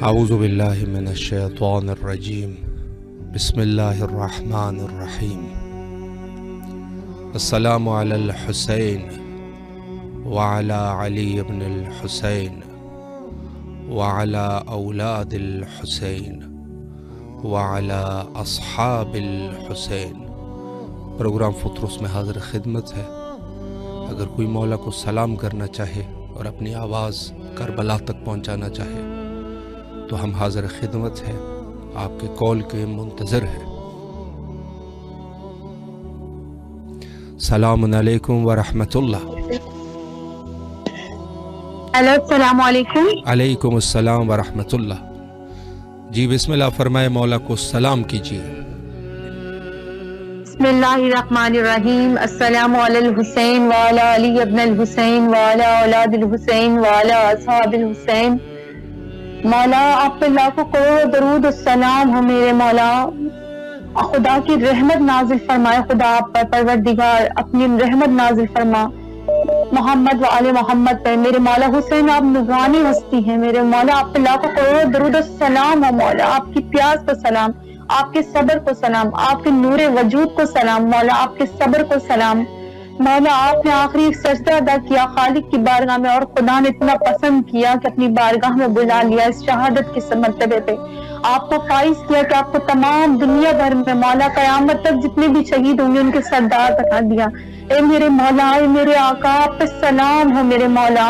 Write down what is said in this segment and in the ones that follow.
اعوذ باللہ من الشیطان الرجیم بسم اللہ الرحمن الرحیم السلام علی الحسین وعلی علی بن الحسین وعلی اولاد الحسین وعلی اصحاب الحسین۔ پروگرام فطرس میں حاضر خدمت ہے۔ اگر کوئی مولا کو سلام کرنا چاہے اور اپنی آواز کربلا تک پہنچانا چاہے تو ہم حاضر خدمت ہیں، آپ کے کال کے منتظر ہیں۔ السلام علیکم ورحمۃ اللہ۔ ہیلو، السلام علیکم۔ علیکم السلام ورحمۃ اللہ۔ جی بسم اللہ فرمائے، مولا کو سلام کیجیے۔ بسم اللہ الرحمن الرحیم۔ السلام علی الحسین وعلی علی ابن الحسین وعلی اولاد الحسین وعلی اصحاب الحسین۔ مولا آپ پہ لاکھوں کروڑ درود السلام ہو میرے مولا۔ خدا کی رحمت نازل فرمائے، خدا آپ پر پروردگار اپنی رحمت نازل فرما محمد و آل محمد پر۔ میرے مولا حسین آپ نورانی ہستی ہیں، میرے مولا آپ پہ لاکھوں کروڑ درود السلام ہو مولا۔ آپ کی پیاس کو سلام، آپ کے صبر کو سلام، آپ کے نور وجود کو سلام مولا، آپ کے صبر کو سلام مولا۔ آپ نے آخری سجدہ ادا کیا خالق کی بارگاہ میں، اور خدا نے اتنا پسند کیا کہ اپنی بارگاہ میں بلا لیا اس شہادت کے مرتبے پہ۔ آپ کو فائز کیا کہ آپ کو تمام دنیا بھر میں مولا قیامت تک جتنے بھی شہید ہوں گے ان کے سردار بنا دیا۔ اے میرے مولا، اے میرے آقا، آپ پہ سلام ہو میرے مولا۔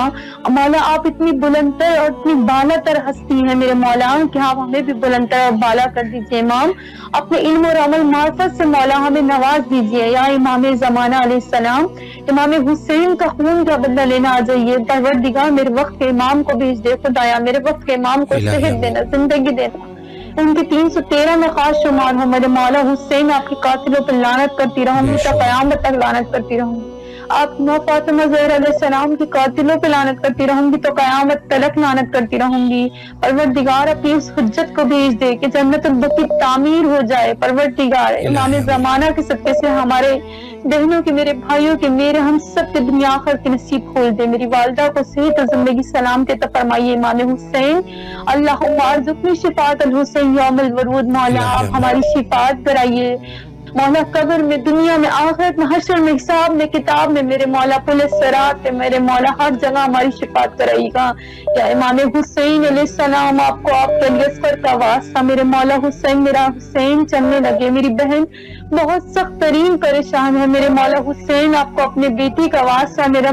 مولا آپ اتنی بلندتر اور اتنی بالا تر ہستی ہیں میرے مولا کہ آپ ہمیں بھی بلندتر اور بالا کر دیجئے امام۔ اپنے علم اور عمل معرفت سے مولا ہمیں نواز دیجئے۔ یا امام زمانہ علیہ السلام، امام حسین کا خون کا بدلہ لینا آ جائیے۔ پروردگار میرے وقت کے امام کو بھیج دے خدایا، میرے وقت کے امام کو صحت دینا، زندگی دینا، ان کی 313 میں خاص شمار ہو میرے مولا حسین۔ آپ کے قاتلوں پر لعنت کرتی رہوں گی تا قیامت تک لعنت کرتی رہوں گی۔ آپ نو فاطمہ زہرا علیہ السلام کی قاتلوں پہ لعنت کرتی رہوں گی تو قیامت تلک لعنت کرتی رہوں گی۔ پروردگار اپنی اس حجت کو بھیج دے کہ جنت البقیع تعمیر ہو جائے۔ پروردگار امام زمانہ کے صدقے سے ہمارے بہنوں کے، میرے بھائیوں کے، میرے ہم سب کے دنیا آخر کی نصیب کھول دے۔ میری والدہ کو صحت اور زندگی سلامت عطا فرمائیے امام حسین۔ اللہم ارزقنی شفاعت الحسین یوم الورود۔ مولا آپ ہماری شفاعت کرائیے مولا، قبر میں، دنیا میں، آخرت میں، حشر میں، حساب میں، کتاب میں میرے مولا، پل صراط پہ میرے مولا ہر جگہ ہماری شفاعت کرائیے گا۔ یا امام حسین علیہ السلام، آپ کو آپ کے اصغر کا واسطہ میرے مولا حسین، میرا حسین چلنے لگے۔ میری بہن بہت سخت ترین پریشان ہے میرے مولا حسین، آپ کو اپنے بیٹی کا واسطہ، میرا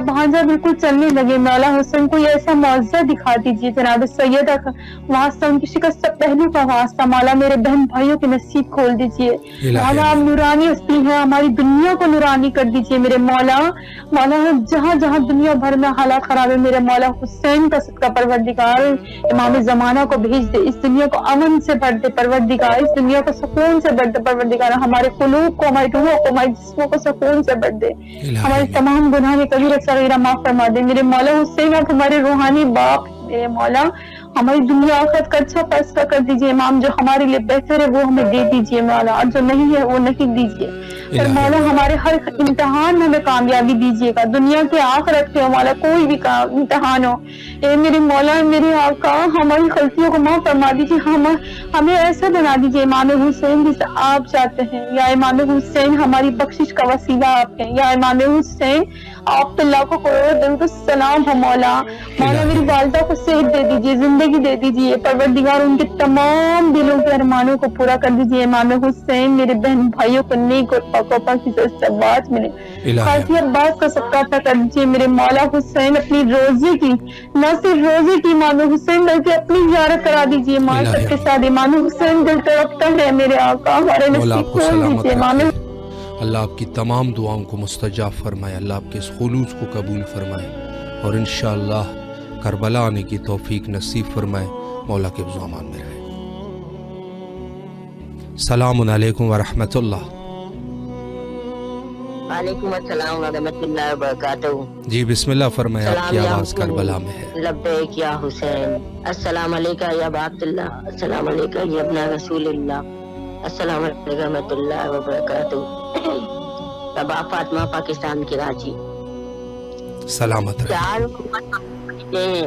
بھانجا بالکل چلنے لگے مولا حسین، کوئی ایسا معجزہ دکھا دیجیے جناب سیدہ کا واسطہ، ان کی شکست پہلو کا واسطہ مولا، میرے بہن بھائیوں کے نصیب کھول دیجیے مولا۔ آپ نورانی ہستی ہیں، ہماری دنیا کو نورانی کر دیجیے میرے مولا۔ مولا جہاں جہاں دنیا بھر میں حالات خراب ہے میرے مولا حسین کا صدقہ پروردگار امام زمانہ کو بھیج دے، اس دنیا کو امن سے بھر دے پروردگار، اس دنیا کو سکون سے بھر دے پروردگار، ہمارے قلوب کو، ہماری روحوں کو، ہمارے جسموں کو سکون سے بھر دے، ہمارے تمام گناہ کبیرہ صغیرہ معاف فرما دے میرے مولا حسین۔ آپ ہمارے روحانی باپ میرے مولا، ہماری دنیا آخرت کا اچھا فیصلہ کر دیجیے امام، جو ہمارے لیے بہتر ہے وہ ہمیں دے دیجیے مولا، اور جو نہیں ہے وہ نہیں دیجیے۔ پھر مولا ہمارے ہر امتحان میں ہمیں کامیابی دیجیے گا، دنیا کے آخرت کے مولا کوئی بھی امتحان ہو۔ اے میرے مولا، میرے آقا، ہماری غلطیوں کو معاف فرما دیجیے، ہمیں ایسا بنا دیجیے امام حسین جسے آپ چاہتے ہیں۔ یا امام حسین ہماری بخشش کا وسیلہ آپ ہیں۔ یا امام حسین آپ تو لاکھوں کروڑ درود السلام ہو مولا۔ مولا میری والدہ کو صحت دے دیجیے، زندگی دے دیجیے پروردگار، ان کے تمام دلوں کے ارمانوں کو پورا کر دیجیے امام حسین۔ میرے بہن بھائیوں کو نیک اور پاکوپا کی بات ملے، خاصی عباس کا صدقہ عطا کر دیجیے میرے مولا حسین۔ اپنی روزی کی، نہ صرف روزی کی امام حسین بلکہ اپنی زیارت کرا دیجیے معرفت کے ساتھ امام حسین۔ دل تڑپتا ہے میرے آقا، ہمارے نصیب کھول دیجیے امام۔ اللہ آپ کی تمام دعاؤں کو مستجاب فرمائے، اللہ آپ کے اس خلوص کو قبول فرمائے، اور انشاءاللہ کربلا آنے کی توفیق نصیب فرمائے، مولا کے امان میں رہے۔ السلام علیکم ورحمۃ اللہ۔ وعلیکم السلام ورحمۃ اللہ وبرکاتہ۔ جی بسم اللہ فرمائے، آپ کی آواز کربلا میں ہے۔ لبیک یا حسین، السلام علیکم یا ابا عبداللہ، السلام علیکم یا ابن رسول اللہ، السلام علیکم ورحمۃ اللہ وبرکاتہ۔ بابا فاطمہ پاکستان کراچی۔ سلامت رہے۔ چار حکومت ہیں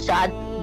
7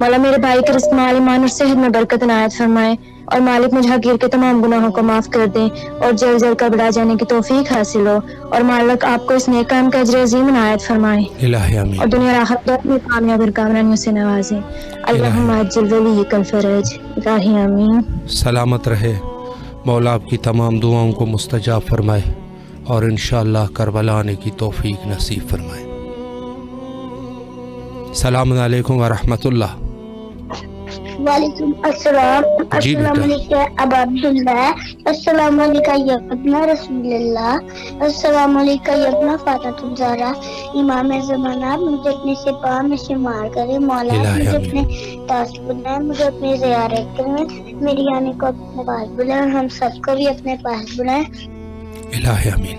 مولا میرے بھائی کے رزق مال ایمان اور صحت میں برکت عنایت فرمائے، اور مالک مجھ حقیر کے تمام گناہوں کو معاف کر دیں اور جلد جلد قبر آ جانے کی توفیق حاصل ہو، اور مالک آپ کو اس نیک کام کا اجر عظیم عنایت فرمائے الہی آمین، اور دنیا اور آخرت دونوں میں کامیاب اور کامرانیوں سے نوازیں۔ اللہم عجل ولیک الفرج، الہی آمین۔ سلامت رہے، مولا آپ کی تمام دعاؤں کو مستجاب فرمائے اور انشاءاللہ کربلا آنے کی توفیق نصیب فرمائے۔ السلام علیکم ورحمۃ اللہ۔ وعلیکم السلام۔ جی السلام بیٹا۔ علیکم ابا عبداللہ، السلام علیکم یا ابن رسول اللہ، السلام علیکم یا ابن فاطمۃ الزہرا۔ امام زمانہ مجھے اپنے سپاہ میں شمار کرے، مولا الہی مجھے آمین۔ اپنے پاس بلائے، مجھے اپنی زیارت کریں، میری یعنی کو اپنے پاس بلائے اور ہم سب کو بھی اپنے پاس بلائیں۔ الہی آمین۔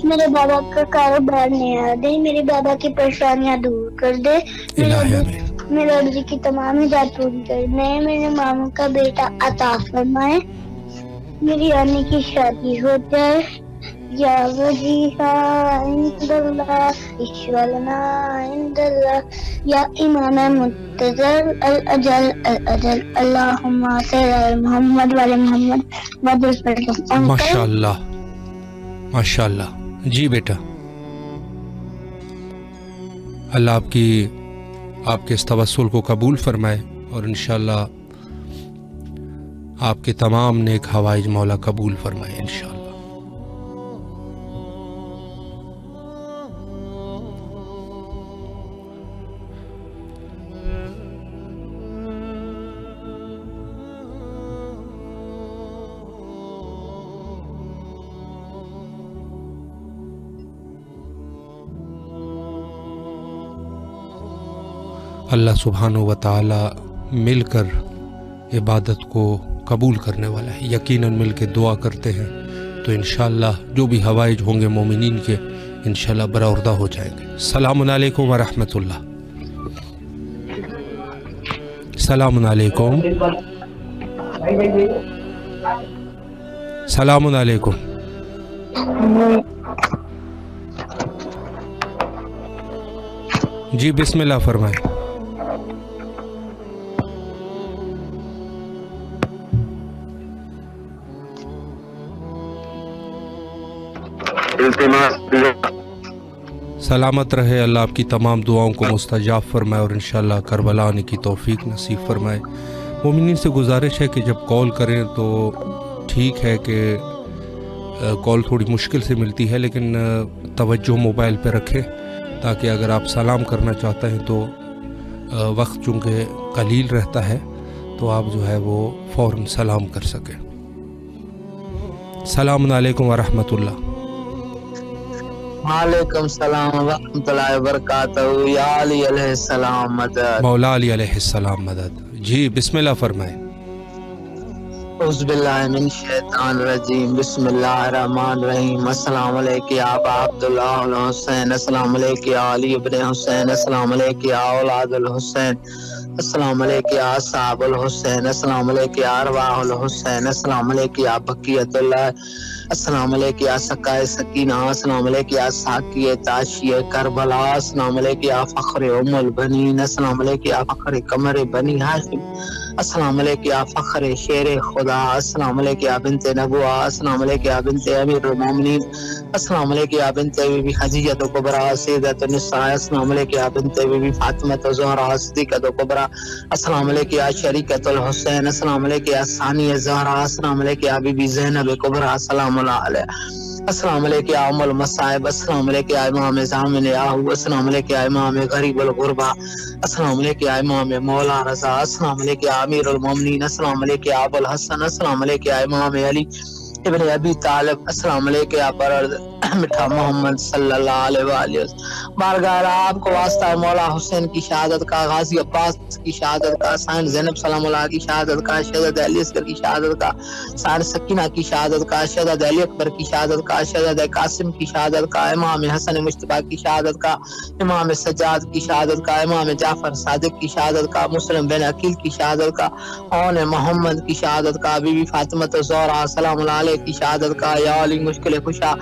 میرے بابا کا کاروبار نیا دے، میرے بابا کی پریشانیاں دور کر دے، الہی آمین۔ میرے ابھی کی تمام ہدایت پوری کرنے، میرے ماموں کا بیٹا عطا فرمائے، میری رانی کی شادی ہو جائے۔ یا وجیہا عند اللہ اشولنا عند اللہ، یا امام منتظر الاجل الاجل، اللہم صلی علی محمد وعلی محمد۔ ماشاء اللہ ماشاء اللہ۔ جی بیٹا، اللہ آپ کے اس توسل کو قبول فرمائے اور انشاءاللہ آپ کے تمام نیک حوائج مولا قبول فرمائے انشاءاللہ۔ اللہ سبحانہ و تعالی مل کر عبادت کو قبول کرنے والا ہے، یقیناً مل کے دعا کرتے ہیں تو انشاءاللہ جو بھی حوائج ہوں گے مومنین کے انشاءاللہ برآوردہ ہو جائیں گے۔ السلام علیکم ورحمۃ اللہ۔ السلام علیکم۔ السلام علیکم۔ جی بسم اللہ فرمائیں۔ سلامت رہے، اللہ آپ کی تمام دعاؤں کو مستجاب فرمائے اور انشاءاللہ کربلا آنے کی توفیق نصیب فرمائے۔ مومنین سے گزارش ہے کہ جب کال کریں تو ٹھیک ہے کہ کال تھوڑی مشکل سے ملتی ہے، لیکن توجہ موبائل پہ رکھیں تاکہ اگر آپ سلام کرنا چاہتے ہیں تو وقت چونکہ قلیل رہتا ہے تو آپ جو ہے وہ فوراً سلام کر سکیں۔ السلام علیکم ورحمۃ اللہ۔ وعلیکم السلام ورحمۃ اللہ وبرکاتہ۔ یا علی علیہ السلام مدد۔ مولا علی علیہ السلام مدد۔ جی بسم اللہ فرمائیں۔ اعوذ باللہ من الشیطان الرجیم، بسم اللہ الرحمن الرحیم۔ السلام علیکم یا ابا عبداللہ الحسین، السلام علیکم یا علی ابن حسین، السلام علیکم یا اولاد الحسین، السلام علیکم یا صحاب الحسین، السلام علیکم یا ارواح الحسین، السلام علیکم یا بقیت اللہ، السلام علیکم یا سقائے سکینہ، السلام علیکم یا ساقی تاشی کربلا، السلام علیکم یا فخر ام البنین، السلام علیکم یا فخر قمر بنی ہاشم، السلام علیکم یا فخر شیر خدا، السلام علیکم یا بنت نبوہ، السلام علیکم یا بنت امیر المومنین، السلام علیکم یا بنت بی بی خدیجہ کبریٰ سیدۃ النساء، السلام علیکم یا بنت بی بی فاطمہ زہرا صدیقہ کبریٰ، السلام علیکم یا شریکۃ الحسین، السلام علیکم یا ثانی زہرا، السلام علیکم یا بی بی زینب کبریٰ سلام اللہ علیہ، السلام علیکم یا ام المصائب، السلام علیکم یا امام زامن یاہو، السلام علیکم یا امام غریب الغربا، السلام علیکم یا امام مولا رضا، السلام علیکم یا امیر المومنین، السلام علیکم یا ابو الحسن، السلام علیکم یا امام علی ابن ابی طالب، السلام علیکم یا برد مٹھا محمد صلی اللہ علیہ وآلہ وسلم۔ بارگاہ آپ کو واسطہ ہے مولا حسین کی شہادت کا، غازی عباس کی شہادت کا، سائن زینب سلام اللہ کی شہادت کا، شہزادہ علی اصغر کی شہادت کا، سائن سکینہ کی شہادت کا، شہزادہ علی اکبر کی شہادت کا، شہزادہ قاسم کی شہادت کا، امام حسن مجتبیٰ کی شہادت کا، امام سجاد کی شہادت کا، امام جعفر صادق کی شہادت کا، مسلم بن عقیل کی شہادت کا، اون محمد کی شہادت کا، بی بی فاطمہ زہرا سلام اللہ علیہ کی شہادت کا، یا علی مشکل کشا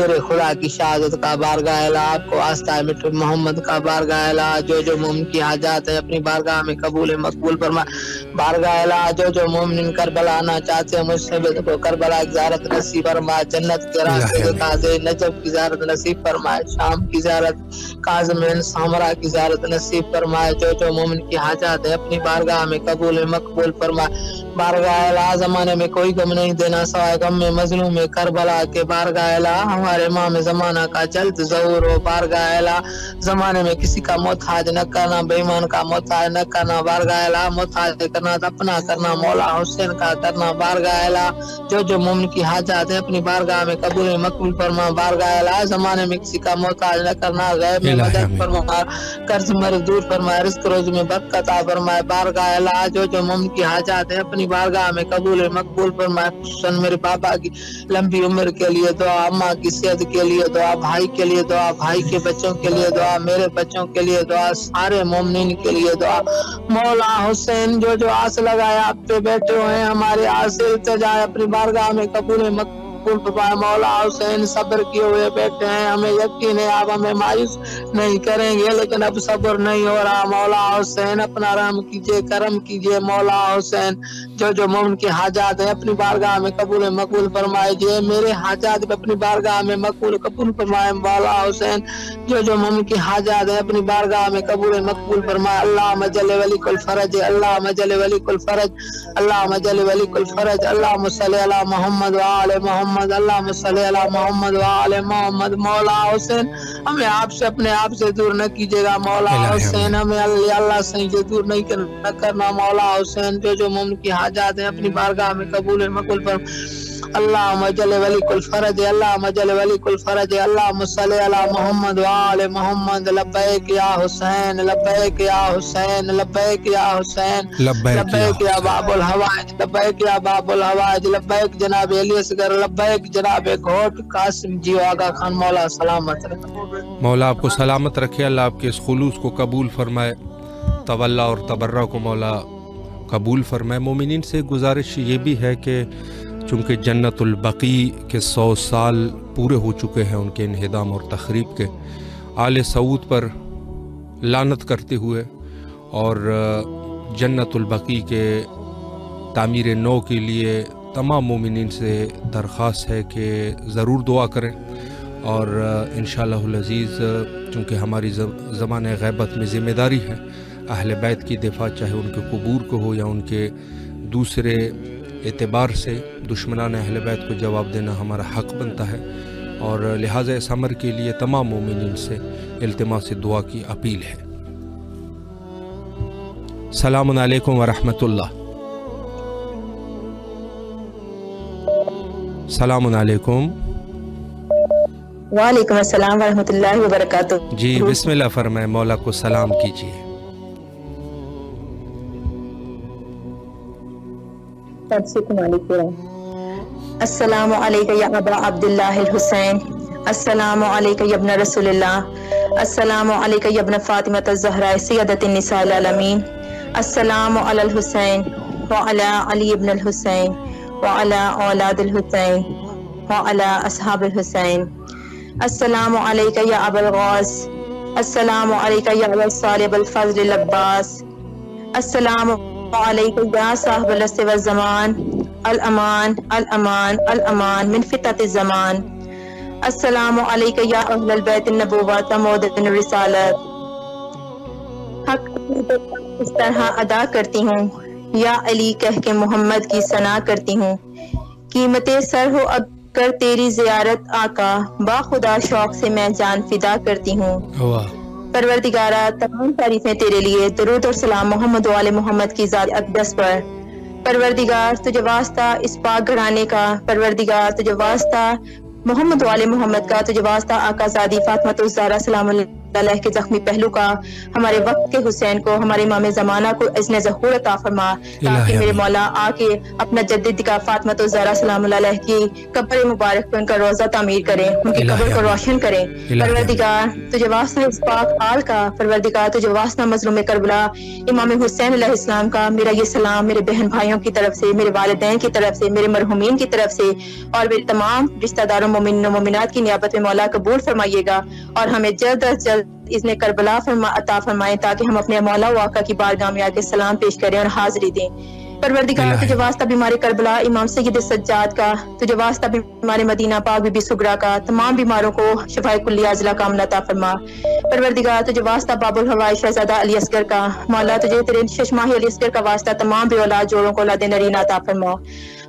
شیر خدا کی شہادت کا بارگاہ الہ آپ کو واسطہ مٹر محمد کا بارگاہ الہ جو مومن کی حاجات ہے اپنی بارگاہ میں قبول مقبول فرمائے بارگاہ الہ جو مومن کربلا آنا چاہتے ہیں مجھ سے کو کربلا کی زیارت نصیب فرمائے جنت کے راستے دکھا دے نجف کی زیارت نصیب فرمائے شام کی زیارت کاظم سامرا کی زیارت نصیب فرمائے جو مومن کی حاجات ہے اپنی بارگاہ میں قبول مقبول فرمائے بارگاہ الہ زمانے میں کوئی غم نہیں دینا سوائے غم میں مظلوم کربلا کے بارگاہ الہ ہمارے امام زمانہ کا جلد ظہور ہو بارگاہ الہ زمانے میں کسی کا محتاج نہ کرنا بے ایمان کا محتاج نہ کرنا بارگاہ الہ محتاج کرنا اپنا کرنا مولا حسین کا کرنا بارگاہ الہ جو مومن کی حاجات ہے اپنی بارگاہ میں قبول مقبول فرما بارگاہ الہ زمانے میں کسی کا محتاج نہ کرنا غیب میں مدد فرما قرض مرض دور فرمائے رزق روزی میں برکت عطا فرمائے بارگاہ الہ جو مومن کی حاجات ہے اپنی بارگاہ میں قبول مقبول فرمائے خصوصاً میرے پاپا کی لمبی عمر کے لیے دعا اماں کی صحت کے لیے دعا بھائی کے لیے دعا بھائی کے بچوں کے لیے دعا میرے بچوں کے لیے دعا سارے مومنین کے لیے دعا مولا حسین جو آس لگائے آپ پہ بیٹھے ہوئے ہیں ہمارے آس سے التجا اپنی بارگاہ میں قبول مقبول فرمائے مولا حسین صبر کیے ہوئے بیٹھے ہیں ہمیں یقین ہے آپ ہمیں مایوس نہیں کریں گے لیکن اب صبر نہیں ہو رہا مولا حسین اپنا رحم کیجئے کرم کیجئے مولا حسین جو مومن کی حاجات ہیں اپنی بارگاہ میں قبول مقبول فرمائے جی میرے حاجات اپنی بارگاہ میں مقبول فرمائے مولا حسین جو مومن کی حاجات ہیں اپنی بارگاہ میں قبول مقبول فرمائے اللہم جل ولی کل فرج اللہم جل ولی کل فرج اللہم جل ولی کل فرج اللہم صلی علی محمد وآل محمد اللہم صلی علی محمد وآل محمد مولا حسین ہمیں آپ سے اپنے آپ سے دور نہ کیجیے گا مولا حسین ہمیں اللہ سے دور نہیں کرنا مولا حسین جو مومن کی حاجات ہیں اپنی بارگاہ میں قبول مقبول فرمائے اللہم جل ولی کل فرج اللہم جل ولی کل فرج اللہم صلی علی محمد وآل محمد لبیک یا حسین لبیک یا حسین لبیک یا حسین لبیک یا باب الحوائج لبیک یا باب الحوائج لبیک جناب علی اصغر لبیک جناب گھوٹ قاسم جی آغا خان مولا سلامت رکھے مولا آپ کو سلامت رکھے اللہ آپ کے اس خلوص کو قبول فرمائے تولا اور تبرہ کو مولا قبول فرمائے مومنین سے گزارش یہ بھی ہے کہ چونکہ جنت البقیع کے 100 سال پورے ہو چکے ہیں ان کے انہدام اور تخریب کے آل سعود پر لعنت کرتے ہوئے اور جنت البقیع کے تعمیر نو کے لیے تمام مومنین سے درخواست ہے کہ ضرور دعا کریں اور انشاءاللہ العزیز چونکہ ہماری زمانہ غیبت میں ذمہ داری ہے اہل بیت کی دفاع چاہے ان کے قبور کو ہو یا ان کے دوسرے اعتبار سے دشمنان اہل بیت کو جواب دینا ہمارا حق بنتا ہے اور لہٰذا اس امر کے لیے تمام مومنین سے التماس دعا کی اپیل ہے السلام علیکم ورحمۃ اللہ السلام علیکم وعلیکم السلام ورحمۃ اللہ وبرکاتہ جی بسم اللہ فرمائے مولا کو سلام کیجیے السلام علیکم یا ابا عبداللہ الحسین السلام علیکم یا ابن رسول اللہ السلام علیکم یا ابن فاطمۃ الزہراء سیدۃ النساء العالمین السلام علی الحسین وعلی علی ابن الحسین وعلی اولاد الحسین وعلی اصحاب الحسین السلام علیکم یا ابا الغوث السلام علیکم یا ابا صالح الفضل العباس السلام علیکم یا صاحب العصر والزمان الامان الامان الامان من فتنة الزمان السلام علیکم یا اہل البیت النبوت ومودۃ الرسالت حق اس طرح ادا کرتی ہوں یا علی کہہ کے محمد کی ثنا کرتی ہوں قیمت سر ہو اب کر تیری زیارت آقا با خدا شوق سے میں جان فدا کرتی ہوں پروردگارہ تمام تعریفیں تیرے لیے درود اور سلام محمد و آل محمد کی ذات اقدس پر پروردگار تجھے واسطہ اس پاک گھرانے کا پروردگار تجھے واسطہ محمد و آل محمد کا تجھے واسطہ آقا زادی فاطمہ الزہرا سلام علیہ کے زخمی پہلو کا ہمارے وقت کے حسین کو، ہمارے امام زمانہ کو اذن ظہور عطا فرما، تاکہ میرے مولا آ کے اپنا جدید کا فاطمہ الزہرا سلام اللہ علیہ کی قبر مبارک پہ ان کا روضہ تعمیر کریں، ان کی قبر کو روشن کریں۔ پروردگار تجھے واسطہ اس پاک آل کا، پروردگار تجھے واسطہ مظلوم کربلا امام حسین علیہ السلام کا میرا یہ سلام میرے بہن بھائیوں کی طرف سے، میرے والدین کی طرف سے، میرے مرحومین کی طرف سے اور میرے تمام رشتہ داروں مومنین و مومنات کی نیابت میں مولا قبول فرمائیے گا، اور ہمیں جلد از جلد اذن کربلا عطا فرمائیں، تاکہ ہم اپنے مولا و آقا کی بارگاہ میں آ کے سلام پیش کریں اور حاضری دیں۔ پروردگار تجھے واسطہ بیمار کربلا امام سید سجاد کا، تجھے واسطہ بیمار مدینہ پاک بی بی سغرا کا، تمام بیماروں کو شفاء کلیہ عاجلہ کاملہ عطا فرما۔ پروردگار تجھے واسطہ باب الہوائی شہزادہ علی اصغر کا، مولا تجھے تیرے ششماہی علی اصغر کا واسطہ تمام بے اولاد جوڑوں کو اولاد نرینہ عطا فرما۔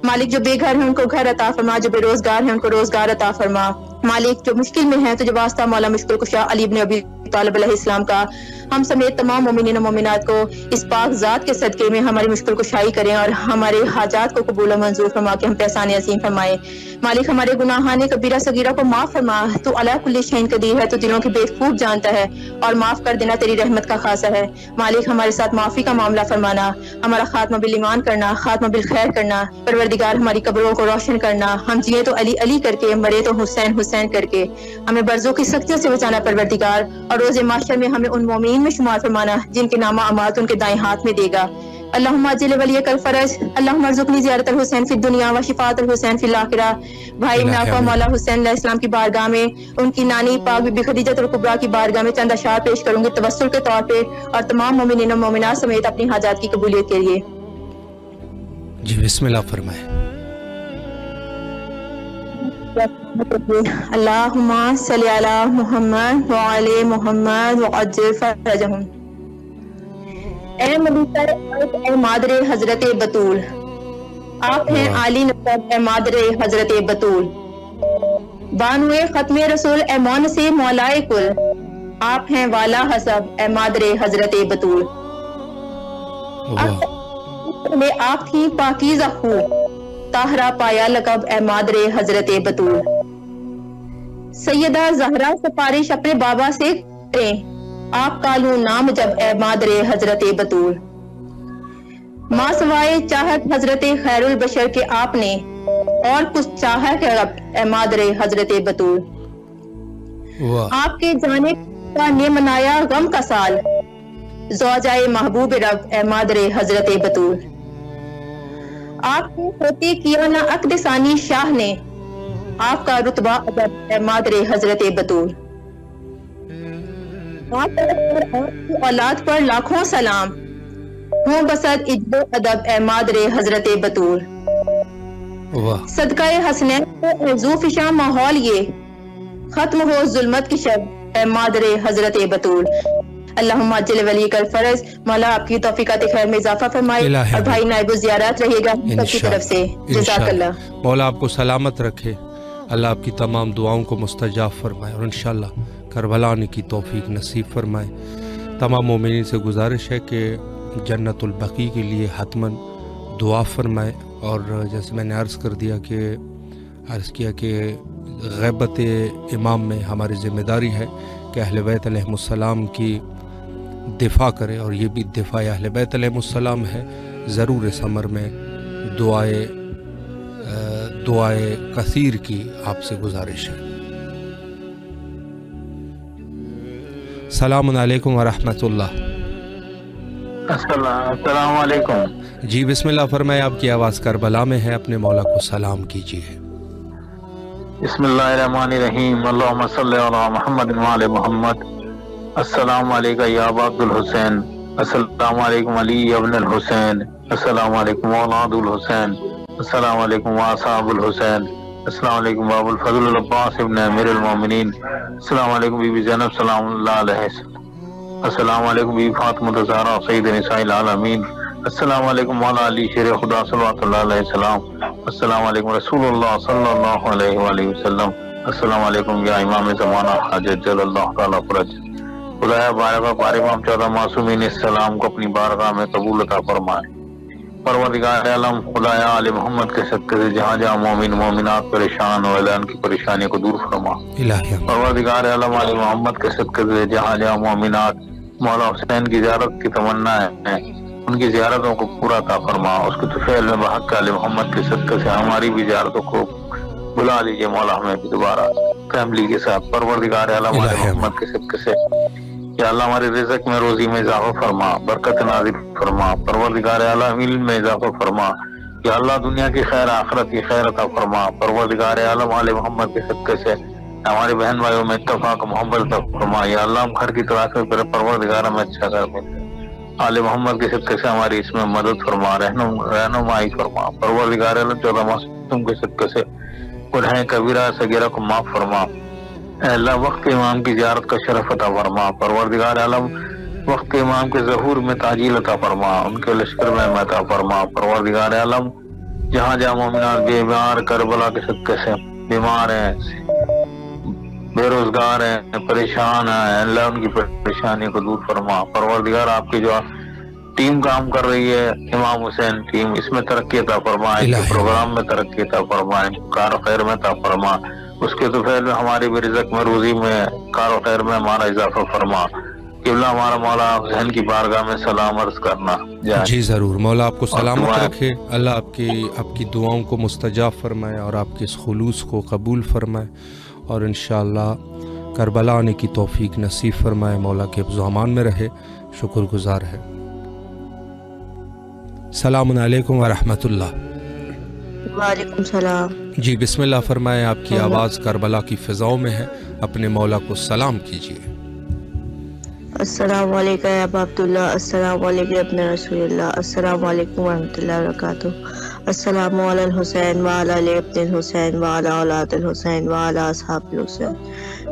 مالک جو بے گھر ہیں ان کو گھر عطا فرما، جو بے روزگار ہیں ان کو روزگار عطا فرما۔ مالک جو مشکل میں ہیں تجھے واسطہ مولا مشکل کشا علی بن ابی طالب علیہ السلام کا، ہم سمیت تمام مومنین و مومنات کو اس پاک ذات کے صدقے میں ہماری مشکل کشائی کریں اور ہمارے حاجات کو قبول و منظور فرما کے ہم پہ احسان عظیم فرمائے۔ مالک ہمارے گناہان کبیرہ صغیرہ کو معاف فرما، تو علی کل شیء قدیر ہے، تو دلوں کی بے خوب جانتا ہے اور معاف کر دینا تیری رحمت کا خاصہ ہے۔ مالک ہمارے ساتھ معافی کا معاملہ فرمانا، ہمارا خاتمہ بالایمان کرنا، خاتمہ بالخیر کرنا، پروردگار ہماری قبروں کو روشن کرنا، ہم جیے تو علی علی کر کے، مرے تو حسین حسین کر کے، ہمیں برزوں کی سختیوں سے بچانا پروردگار، اور روز محشر میں ہمیں ان مومنین میں شمار فرمانا جن کے نامہ امات ان کے دائیں ہاتھ میں دے گا۔ اللہم اجل ولیک الفرج، اللہم ارزقنی زیارت الحسین فی الدنیا و شفاعت الحسین فی الاخرہ۔ بھائی ابن آقا مولا حسین علیہ السلام کی بارگاہ میں ان کی نانی پاک بی بی خدیجہ الکبریٰ کی بارگاہ میں چند اشعار پیش کروں گی توسل کے طور پہ، اور تمام مومنین و مومنات سمیت اپنی حاجات کی قبولیت کے لیے۔ جی بسم اللہ فرمائیں۔ اللہم صلی علی محمد وعلی محمد وعجل فرجہم۔ اے ملیکہ اے مادر حضرت بطول، آپ ہیں عالی نسب اے مادر حضرت بطول، بانوے ختم رسول اے مون سے مولائے کل، آپ ہیں والا حسب اے مادر حضرت بطول۔ آپ تھی پاکیزہ خون، طاہرہ پایا لقب اے مادر حضرت بطول۔ سیدہ زہرا سفارش اپنے بابا سے کریں، آپ کا لوں نام جب اے مادر حضرت بطول۔ ماں سوائے چاہت حضرت خیر البشر کے آپ نے، اور کچھ چاہت ہے رب اے مادر حضرت بطول۔ آپ کے جانے کا نے منایا غم کا سال، زوجائے محبوب رب اے مادر حضرت بطول۔ آپ کے ہوتے کیا نہ عقد ثانی شاہ نے، آپ کا رتبہ ادب اے مادر حضرت بطول۔ آپ کی اولاد پر لاکھوں سلام، ہوں بسد عجب و ادب اے مادر حضرت بطول۔ صدقہ حسنین کو ارزو فشاں ماحول یہ، ختم ہو ظلمت کی شب اے مادر حضرت بطول۔ اللہم اجل ولیک الفرج، مولا آپ کی توفیقات خیر میں اضافہ فرمائے، اور بھائی نائب الزیارات رہیے گا سب کی طرف سے، جزاک اللہ۔ مولا آپ کو سلامت رکھے، اللہ آپ کی تمام دعاؤں کو مستجاب فرمائے، اور انشاءاللہ کربلا آنے کی توفیق نصیب فرمائے۔ تمام مومنین سے گزارش ہے کہ جنت البقیع کے لیے حتماً دعا فرمائے، اور جیسے میں نے عرض کیا کہ غیبت امام میں ہماری ذمہ داری ہے کہ اہل بیت علیہ السلام کی دفاع کرے، اور یہ بھی دفاع اہل بیت علیہ السلام ہے۔ ضرور اس امر میں دعائے کثیر کی آپ سے گزارش ہے۔ السلام علیکم ورحمۃ اللہ۔ السلام علیکم۔ جی بسم اللہ فرمائے، آپ کی آواز کربلا میں ہے، اپنے مولا کو سلام کیجیے۔ بسم اللہ الرحمن الرحیم، اللہم صلی علی محمد وعلی محمد۔ السلام علیکم یا ابا عبد الحسین، السلام علیکم علی ابن الحسین، السلام علیکم اولاد الحسین، السلام علیکم اصحاب الحسین، السلام علیکم باب الفضل العباس ابن امیر المومنین، السلام علیکم بی بی زینب سلام اللہ علیہ، السلام علیکم بی بی فاطمہ الزہرا سید نساء العالمین، السلام علیکم مولا علی شیر خدا صلوات اللہ علیہ السلام، السلام علیکم رسول اللہ صلی اللہ علیہ وآلہ وسلم، السلام علیکم یا امام زمانہ حاجت جل اللہ تعالیٰ فرج۔ خدایا بارگاہ پار امام 14 معصومین السلام کو اپنی بارگاہ میں قبول عطا فرمائے۔ پروردگار عالم خدایا آل محمد کے صدقے سے جہاں جہاں مومن مومنات پریشان ہو اللہ ان کی پریشانی کو دور فرما۔ پروردگار عالم آل محمد کے صدقے سے جہاں جہاں مومنات مولا حسین کی زیارت کی تمنا ہے ان کی زیارتوں کو پورا عطا فرما۔ اس کے طفیل میں بحق آل محمد کے صدقے سے ہماری بھی زیارتوں کو بلا لیجئے مولا، ہمیں بھی دوبارہ فیملی کے ساتھ پروردگار عالم آل محمد کے صدقے سے یا اللہ ہمارے رزق میں روزی میں اضافہ فرما، برکت نازل فرما، پروردگار عالم علم میں اضافہ فرما، یا اللہ دنیا کی خیر آخرت کی خیر عطا فرما، پروردگار عالم آل محمد کے صدقے سے ہمارے بہن بھائیوں میں اتفاق محبت عطا فرما، یا اللہ ہم گھر کی تلاش میں پروردگار ہمیں اچھا کر دیں، آل محمد کے صدقے سے ہماری اس میں مدد فرما، رہنمائی فرما، پروردگار عالم 14 معصوم کے صدقے سے گناہ کبیرہ صغیرہ کو معاف فرما، اے اللہ وقت امام کی زیارت کا شرف عطا فرما، پروردگار عالم وقت امام کے ظہور میں تاجیل عطا فرما، ان کے لشکر میں عطا فرما، پروردگار عالم جہاں جہاں مومنات بیمار کربلا کے صدقے سے بیمار ہیں، بے روزگار ہیں، پریشان ہیں، اللہ ان کی پریشانی کو دور فرما، پروردگار آپ کی جو ٹیم کام کر رہی ہے امام حسین ٹیم، اس میں ترقی عطا فرما، ان کے پروگرام میں ترقی عطا فرما، ان کو کار و خیر میں عطا فرما، اس کے طفیل میں ہماری بھی رزق میں روزی میں کار و خیر میں ہمارا اضافہ فرما، قبلہ ہمارا مولا حسین کی بارگاہ میں سلام عرض کرنا۔ جی ضرور، مولا آپ کو سلامت رکھے، اللہ آپ کی دعاؤں کو مستجاب فرمائے اور آپ کے اس خلوص کو قبول فرمائے، اور انشاءاللہ کربلا آنے کی توفیق نصیب فرمائے، مولا کے حفظ و امان میں رہے، شکر گزار ہے۔ السلام علیکم ورحمۃ اللہ۔ وعلیکم السلام۔ جی بسم اللہ فرمائے، آپ کی آواز کربلا کی فضاؤں میں ہے، اپنے مولا کو سلام کیجیے۔ السلام علیکم یا ابا عبداللہ، السلام علیکم ابن رسول اللہ، السلام علیکم ورحمۃ اللہ وبرکاتہ، السلام علی الحسین وعلی علی ابن الحسین وعلی اولاد الحسین وعلی اصحاب الحسین۔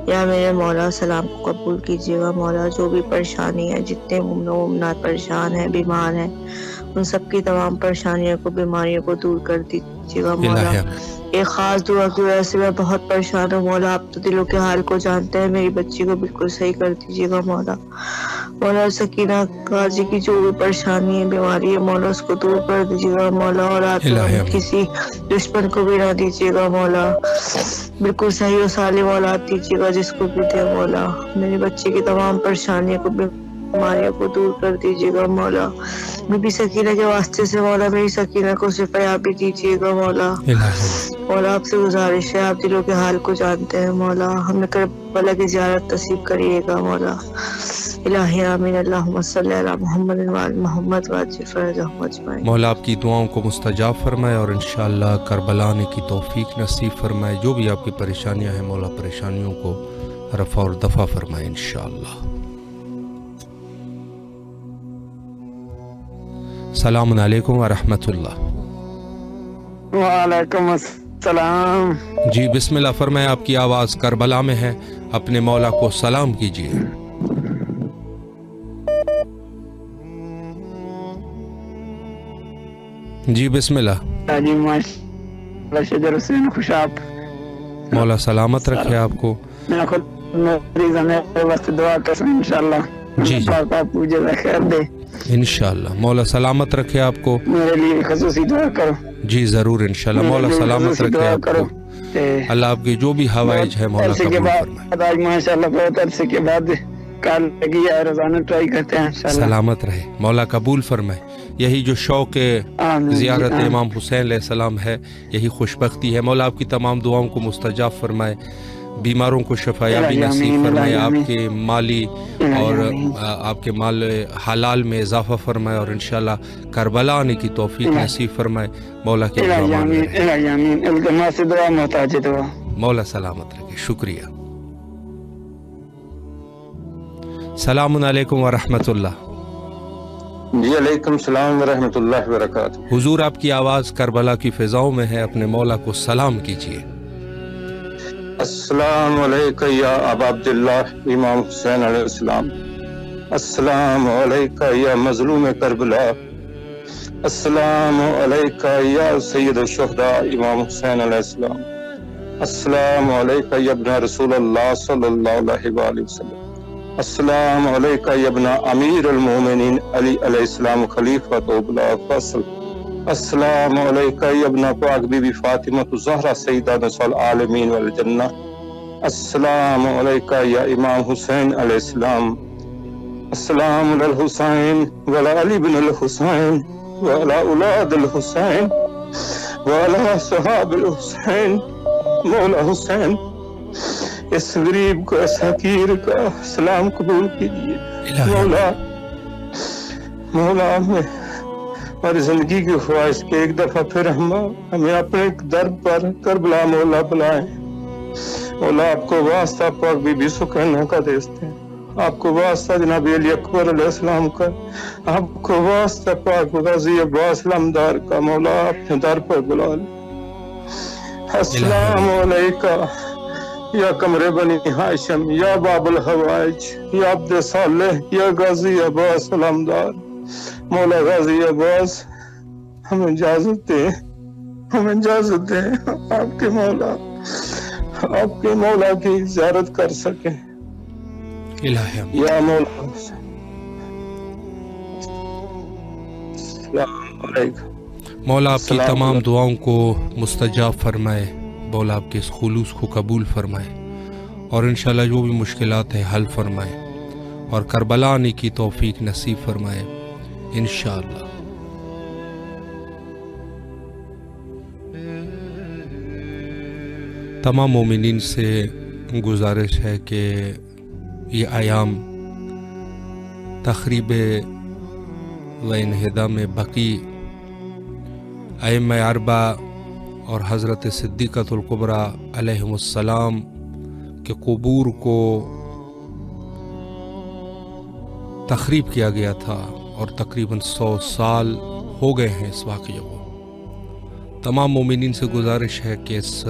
یا میرے مولا سلام کو قبول کیجیے گا مولا، جو بھی پریشانی ہے، جتنے مومنات پریشان ہیں، بیمار ہیں، ان سب کی تمام پریشانیوں کو، بیماریوں کو دور کر دیجیے گا مولا۔ ایک خاص دعا کی وجہ سے میں بہت پریشان ہوں مولا، آپ تو دلوں کے حال کو جانتے ہیں، میری بچی کو بالکل صحیح کر دیجیے گا مولا۔ مولا سکینہ قاضی کی جو بھی پریشانی ہے، بیماری ہے مولا، اس کو دور کر دیجیے گا مولا، اور آپ کسی دشمن کو بھی نہ دیجیے گا مولا، بالکل صحیح و سالم اولاد دیجیے گا جس کو بھی دے مولا۔ میری بچی کی تمام پریشانیوں کو، بیماریوں کو دور کر دیجیے گا مولا۔ بی بی سکینہ کے واسطے سے مولا میری سکینہ کو شفایابی دیجیے گا مولا۔ مولا آپ سے گزارش ہے، آپ دلوں کے حال کو جانتے ہیں مولا، ہمیں کربلا کی زیارت نصیب کریے گا مولا۔ الہی آمین، اللہم صلی علی محمد وعلی محمد وعجل فرجہم اجمعین۔ مولا آپ کی دعاؤں کو مستجاب فرمائے اور انشاءاللہ کربلا آنے کی توفیق نصیب فرمائے، جو بھی آپ کی پریشانیاں ہیں مولا پریشانیوں کو رفع اور دفع فرمائے انشاءاللہ۔ السلام علیکم ورحمۃ اللہ۔ وعلیکم السلام۔ جی بسم اللہ فرمائے، آپ کی آواز کربلا میں ہے، اپنے مولا کو سلام کیجیے۔ جی بسم اللہ۔ جی ماشاءاللہ، شجر حسین خوشاب، مولا سلامت رکھے آپ کو۔ میں خود مریض ہوں، میرے واسطے دعا کریں انشاءاللہ، جی آپ مجھے خیر دے انشاءاللہ، مولا سلامت رکھے آپ کو، میرے لیے خصوصی دعا کرو۔ جی ضرور انشاءاللہ، مولا سلامت رکھے آپ کو، اللہ آپ کی جو بھی حوائج ہے مولا قبول فرمائے۔ آج ماشاءاللہ بہت عرصے کے بعد کال لگی ہے، روزانہ ٹرائی کرتے ہیں انشاءاللہ۔ سلامت رہے، مولا قبول فرمائے۔ یہی جو شوق زیارت امام حسین علیہ السلام ہے، یہی خوشبختی ہے، مولا آپ کی تمام دعاؤں کو مستجاب فرمائے، بیماروں کو شفایابی نصیب فرمائے، آپ کے مالی اور آپ کے مال حلال میں اضافہ فرمائے، اور انشاءاللہ کربلا آنے کی توفیق نصیب فرمائے، مولا کے امان میں رہے۔ مولا سلامت رکھے، شکریہ۔ السلام علیکم ورحمۃ اللہ۔ جی علیکم السلام ورحمۃ اللہ وبرکاتہ۔ حضور آپ کی آواز کربلا کی فضاؤں میں ہے، اپنے مولا کو سلام کیجیے۔ السلام علیکم یا ابا عبداللہ امام حسین علیہ السلام، السلام علیکم یا مظلوم کربلا، السلام علیکم یا سید الشہداء امام حسین علیہ السلام، السلام علیکم یا ابن رسول اللہ صلی اللہ علیہ وآلہ وسلم، السلام علیکم یا ابن امیر المومنین علی علیہ السلام خلیفۃ بلا فصل، السلام علیکہ یا ابن پاک بی بی فاطمہ الزہرا سیدہ نساء العالمین والجنہ. السلام علیکہ یا امام حسین علیہ السلام. السلام علی الحسین وعلی علی بن الحسین وعلی اولاد الحسین وعلی صحاب الحسین. مولا حسین اس غریب کو اس حقیر کا سلام قبول کیجیے. مولا ہماری زندگی کی خواہش کہ ایک دفعہ پھر ہمیں اپنے در پر کربلا مولا بلائیں. مولا آپ کو واسطہ پاک بی بی سکینہ کا دیتے ہیں, آپ کو واسطہ جناب علی اکبر علیہ السلام کا, آپ کو واسطہ پاک غازی عباس لمدار کا. مولا اپنے در پر بلا لیں. السلام علیکہ یا قمر بنی ہاشم یا باب الحوائج یا عبد صالح یا غازی عباس لمدار. مولا غازی عباس ہمیں اجازت دیں, ہمیں اجازت دیں آپ کے مولا کی زیارت کر سکیں. یا مولا السلام علیکم. مولا آپ کی تمام دعاؤں کو مستجاب فرمائے, مولا آپ کے اس خلوص کو قبول فرمائے, اور انشاءاللہ جو بھی مشکلات ہیں حل فرمائے, اور کربلا آنے کی توفیق نصیب فرمائے انشاءاللہ. تمام مومنین سے گزارش ہے کہ یہ ایام تخریب و انہدام بقی ائمہ اربعہ اور حضرت صدیقۃ الکبریٰ علیہم السلام کے قبور کو تخریب کیا گیا تھا, اور تقریباً 100 سال ہو گئے ہیں اس واقعے کو. تمام مومنین سے گزارش ہے کہ اس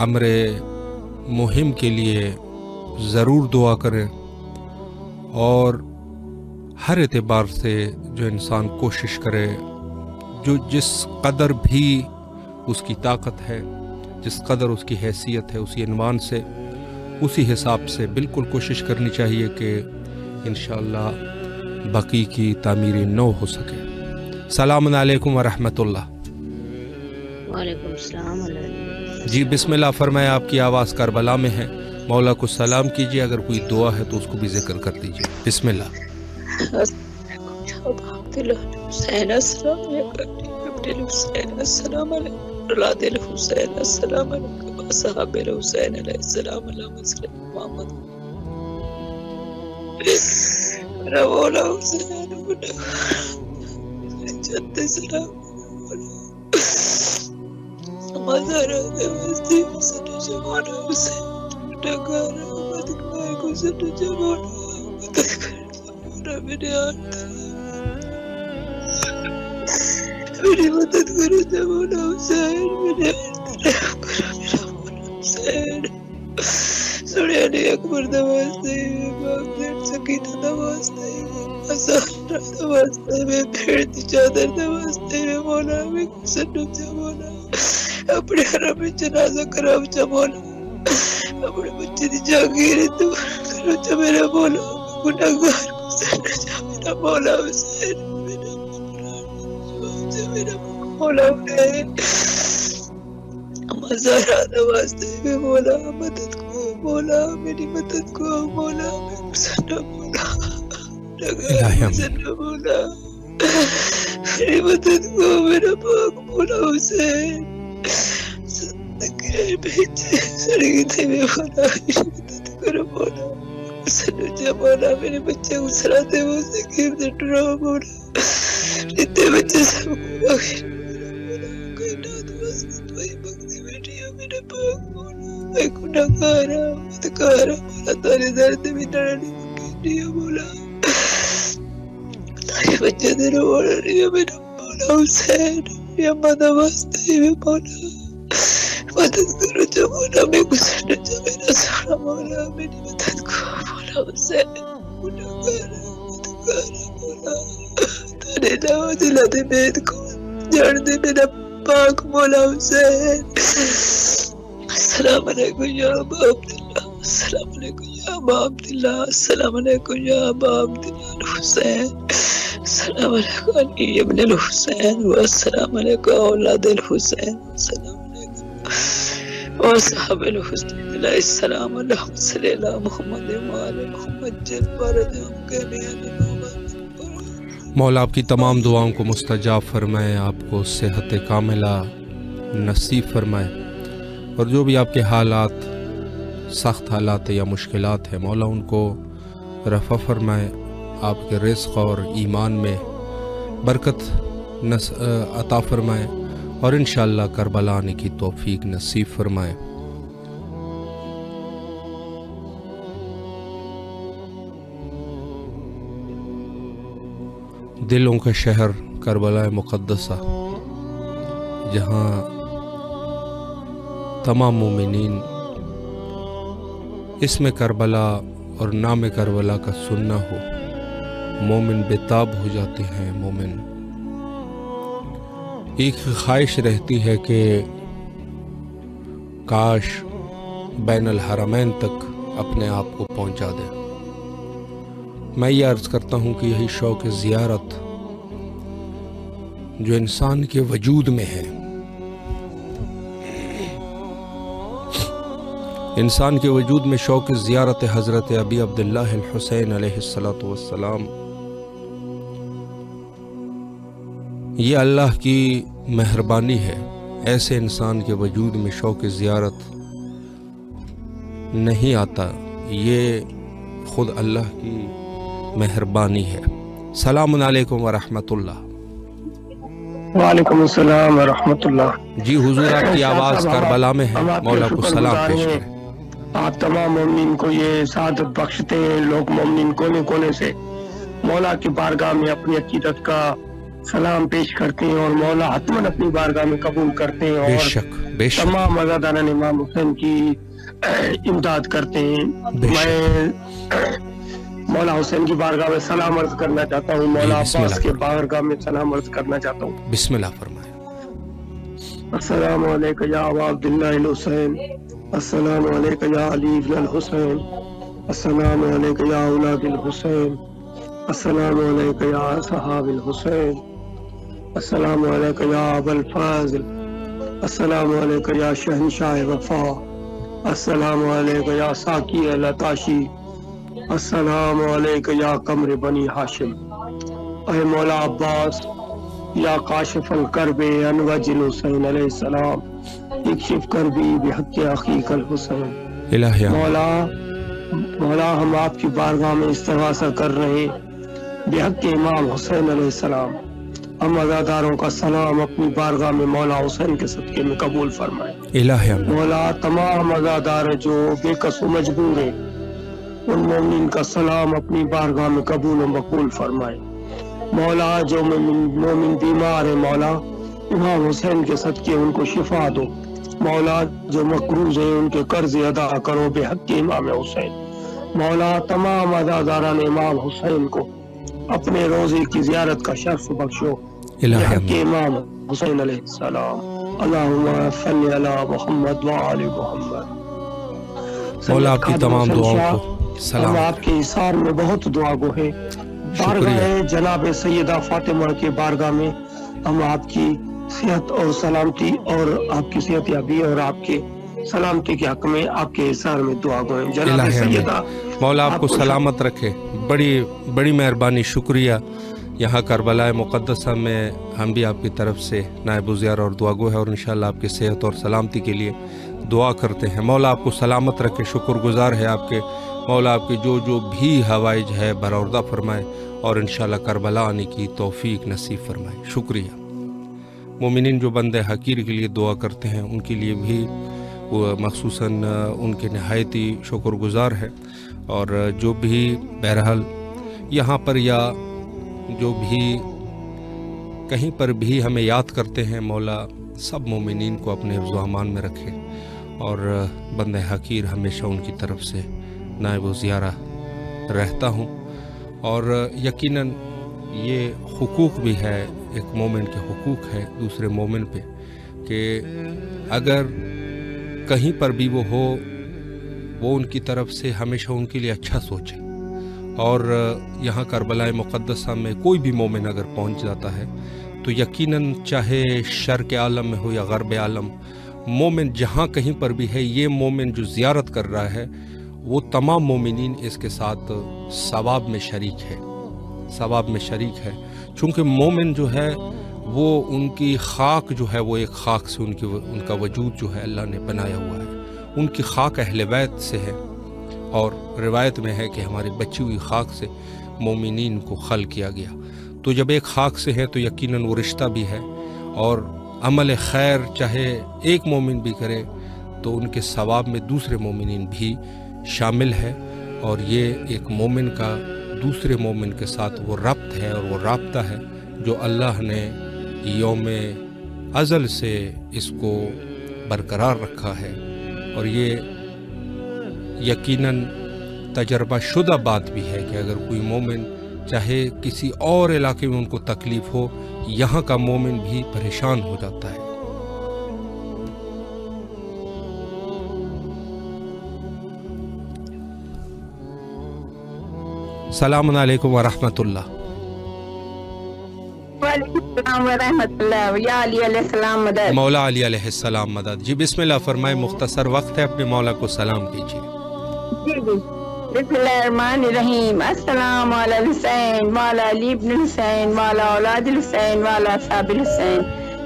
امر مہم کے لیے ضرور دعا کریں, اور ہر اعتبار سے جو انسان کوشش کرے, جو جس قدر بھی اس کی طاقت ہے, جس قدر اس کی حیثیت ہے, اسی عنوان سے اسی حساب سے بالکل کوشش کرنی چاہیے کہ انشاءاللہ بقی کی تعمیر نو ہو سکے. السلام علیکم ورحمۃ اللہ. وعلیکم السلام. جی بسم اللہ فرمائے, آپ کی آواز کربلا میں ہے, مولا کو سلام کیجئے, اگر کوئی دعا ہے تو اس کو بھی ذکر کر دیجئے. بسم اللہ. السلام علیکم اولاد الحسین, السلام علیکم اصحاب الحسین علیہ السلام. اللہم صل علی محمد. میرا مولا حسین جد سلام مزارہ دے واسطے سن جمانا حسین ڈگارا مد کمائے کو سن جمانا مدد کر جمانا. میرے آرد میری مدد کرو جمانا حسین, میرے آرد رحم کرو میرا مولا حسین. سوڑے علی اکبر دواستے باغدر سکینہ دواستے مسارہ دواستے میں پھیڑتی چادر دواستے مولا میں سنم جمولا. اپنے حرم جنازہ کرام جمولا, اپنے بچے دی جاگیر دور کرو جا میرا مولا. گناہگار کو سنم جا میرا مولا حسین, میرا مولا حسین. مزارہ دواستے میں مولا مدد کو, مولا میری مدد کو, مولا میں سنم مولا ڈگار سنم مولا میری مدد کو, میرا پاک مولا حسین. صدقے بھیجے سڑی تھے میں مولا میری مدد کرو مولا. سنم جا مولا میرے بچے کو سراتے وہ سکیم سے ڈراؤ مولا. جتنے بچے سب کو بخش مولا. کوئی نات واسطت وہی بگتی بیٹھی ہے میرے پاک مولا. میں گناہگارا بدکارا مولا, تارے درد میں ڈرانی مکینی ہے مولا. تارے بچے دے روڑا رہی ہے میرا مولا حسین. یا مدہ واسطے میں مولا مدد کرو جو مولا. میں گزرنا جا میرا سارا مولا, میری مدد کو مولا حسین. گناہگارا بدکارا مولا, تارے نام دلا دے بید کو جان دے میرا پاک مولا حسین. السلام علیکم یا ابا عبداللہ, السلام علیکم یا ابا عبداللہ، السلام علیکم یا ابا عبداللہ الحسین، السلام علیکم علی ابن الحسین، والسلام علیکم اولاد الحسین، السلام علیکم وصحاب الحسین علیہ السلام، اللہم صلی علی محمد وعلی محمد جل بردہم کمیان مولا آپ کی تمام دعاؤں کو مستجاب فرمائے، آپ کو صحت کاملہ نصیب فرمائے، اور جو بھی آپ کے حالات سخت حالات یا مشکلات ہیں مولا ان کو رفع فرمائے، آپ کے رزق اور ایمان میں برکت عطا فرمائے، اور انشاءاللہ کربلا آنے کی توفیق نصیب فرمائے۔ دلوں کا شہر کربلا مقدسہ، جہاں تمام مومنین اسم کربلا اور نام کربلا کا سننا ہو، مومن بےتاب ہو جاتے ہیں۔ مومن ایک خواہش رہتی ہے کہ کاش بین الحرمین تک اپنے آپ کو پہنچا دے۔ میں یہ عرض کرتا ہوں کہ یہی شوق زیارت جو انسان کے وجود میں ہے، انسان کے وجود میں شوق زیارت حضرت ابی عبداللہ الحسین علیہ السلام، یہ اللہ کی مہربانی ہے۔ ایسے انسان کے وجود میں شوق زیارت نہیں آتا، یہ خود اللہ کی مہربانی ہے۔ سلام علیکم ورحمۃ اللہ۔ وعلیکم السلام ورحمۃ اللہ۔ جی حضور آپ کی آواز کربلا میں ہے، مولا کو سلام پیش کریں۔ آپ تمام مومنین کو یہ سعادت بخشتے ہیں، لوگ مومنین کونے کونے سے مولا کی بارگاہ میں اپنی عقیدت کا سلام پیش کرتے ہیں، اور مولا حتماً اپنی بارگاہ میں قبول کرتے ہیں، اور تمام عزاداران امام حسین کی امداد کرتے ہیں۔ میں مولا حسین کی بارگاہ میں سلام عرض کرنا چاہتا ہوں، مولا عباس کے بارگاہ میں سلام عرض کرنا چاہتا ہوں۔ بسم اللہ فرمائیں۔ السلام علیکم یا ابا عبداللہ الحسین، السلام علیکم یا علی ابن الحسین، السلام علیکم یا اولاد الحسین، السلام علیکم یا صحاب الحسین، السلام علیکم یا ابا الفاضل، السلام علیکم یا شہنشاہ وفا، السلام علیکم یا ساقی العطاشی، السلام علیکم یا قمر بنی ہاشم۔ اے مولا عباس یا کاشف الکرب انوج الحسین علیہ السلام، اکشف کربی بحق اخیک الحسین۔ مولا ہم آپ کی بارگاہ میں استغاثہ کر رہے بحق امام حسین علیہ السلام، ہم عزاداروں کا سلام اپنی بارگاہ میں مولا حسین کے صدقے میں قبول فرمائے۔ مولا تمام عزادار جو بے کس و مجبور ہیں، ان مومنین کا سلام اپنی بارگاہ میں قبول و مقبول فرمائے۔ مولا جو مومن بیمار ہیں، مولا امام حسین کے صدقے ان کو شفا دو۔ مولا جو مقروض ہیں ان کے قرض ادا کرو بے حق امام حسین۔ مولا تمام عزاداران امام حسین کو اپنے روزے کی زیارت کا شرف بخشو بے حق امام حسین علیہ السلام۔ اللہم صلی علی محمد وعلی محمد۔ مولا آپ کی تمام دعاؤں کو سلام۔ ہم آپ کے اثار میں بہت دعا گو ہیں، بارگاہ جناب سیدہ فاطمہ کے بارگاہ میں ہم آپ کی صحت اور سلامتی اور آپ کی صحت یابی اور آپ کے سلامتی کے حق میں آپ کے اثار میں دعا گو ہیں۔ جناب سیدہ مولا آپ کو سلامت رکھے، بڑی مہربانی، شکریہ۔ یہاں کربلا مقدسہ میں ہم بھی آپ کی طرف سے نائب الزیارہ اور دعا گو ہے، اور انشاءاللہ آپ کی صحت اور سلامتی کے لیے دعا کرتے ہیں۔ مولا آپ کو سلامت رکھے، شکر گزار ہے آپ کے۔ مولا آپ کی جو بھی حوائج ہے برآوردہ فرمائے، اور انشاءاللہ کربلا آنے کی توفیق نصیب فرمائے۔ شکریہ۔ مومنین جو بندے حقیر کے لیے دعا کرتے ہیں ان کے لیے بھی وہ مخصوصاً ان کے نہایتی شکر گزار ہے، اور جو بھی بہرحال یہاں پر یا جو بھی کہیں پر بھی ہمیں یاد کرتے ہیں، مولا سب مومنین کو اپنے حفظ و امان میں رکھے، اور بندہ حقیر ہمیشہ ان کی طرف سے نائب و زیارہ رہتا ہوں۔ اور یقیناً یہ حقوق بھی ہے، ایک مومن کے حقوق ہے دوسرے مومن پہ، کہ اگر کہیں پر بھی وہ ہو وہ ان کی طرف سے ہمیشہ ان کے لیے اچھا سوچیں. اور یہاں کربلا مقدسہ میں کوئی بھی مومن اگر پہنچ جاتا ہے تو یقیناً چاہے شرق عالم میں ہو یا غرب عالم، مومن جہاں کہیں پر بھی ہے، یہ مومن جو زیارت کر رہا ہے وہ تمام مومنین اس کے ساتھ ثواب میں شریک ہے، ثواب میں شریک ہے. چونکہ مومن جو ہے وہ ان کی خاک جو ہے وہ ایک خاک سے ان کا وجود جو ہے اللہ نے بنایا ہوا ہے. ان کی خاک اہل بیت سے ہے، اور روایت میں ہے کہ ہماری بچی ہوئی خاک سے مومنین کو خلق کیا گیا. تو جب ایک خاک سے ہے تو یقیناً وہ رشتہ بھی ہے، اور عمل خیر چاہے ایک مومن بھی کرے تو ان کے ثواب میں دوسرے مومنین بھی شامل ہے. اور یہ ایک مومن کا دوسرے مومن کے ساتھ وہ ربط ہے اور وہ رابطہ ہے جو اللہ نے یوم ازل سے اس کو برقرار رکھا ہے. اور یہ یقیناً تجربہ شدہ بات بھی ہے کہ اگر کوئی مومن چاہے کسی اور علاقے میں ان کو تکلیف ہو، یہاں کا مومن بھی پریشان ہو جاتا ہے. السلام علیکم ورحمۃ اللہ. وعلیکم السلام ورحمۃ اللہ. یا علی علیہ السلام مدد. مولا علی علیہ السلام مدد. جی بسم اللہ فرمائے، مختصر وقت ہے، اپنے مولا کو سلام کیجیے. جی جی بسم اللہ الرحمن الرحیم. السلام علی الحسین وعلی علی ابن الحسین وعلی اولاد الحسین وعلی اصحاب الحسین.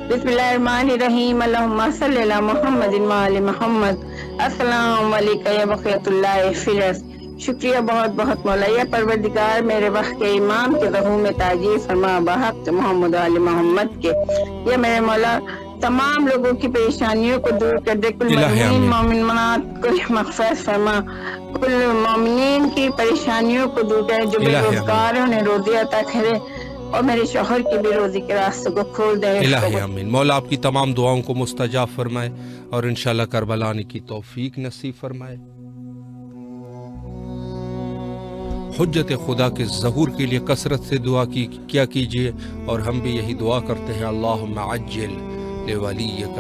بسم اللہ الرحمن الرحیم. اللہم صلی علی محمد وعلی محمد. السلام علیکم یا بقیت اللہ فی الارض. شکریہ بہت بہت مولا. یا پروردگار میرے وقت کے امام کے رہوں میں تاجیر فرما بحق محمد علی محمد کے. یا میرے مولا تمام لوگوں کی پریشانیوں کو دور کر دے. کل مومنین مومنات کل مغفرت فرما. کل مومنین کی پریشانیوں کو دور کر، جو بے روزگار ہیں انہیں روزی عطا کرے، اور میرے شوہر کی بھی روزی کے راستے کو کھول دے. الہی آمین. مولا آپ کی تمام دعاؤں کو مستجاب فرمائے اور انشاءاللہ کربلا آنے کی توفیق نصیب فرمائے. حجت خدا کے ظہور کے لیے کثرت سے دعا کیا کیجئے، اور ہم بھی یہی دعا کرتے ہیں. اللہم عجل لولیک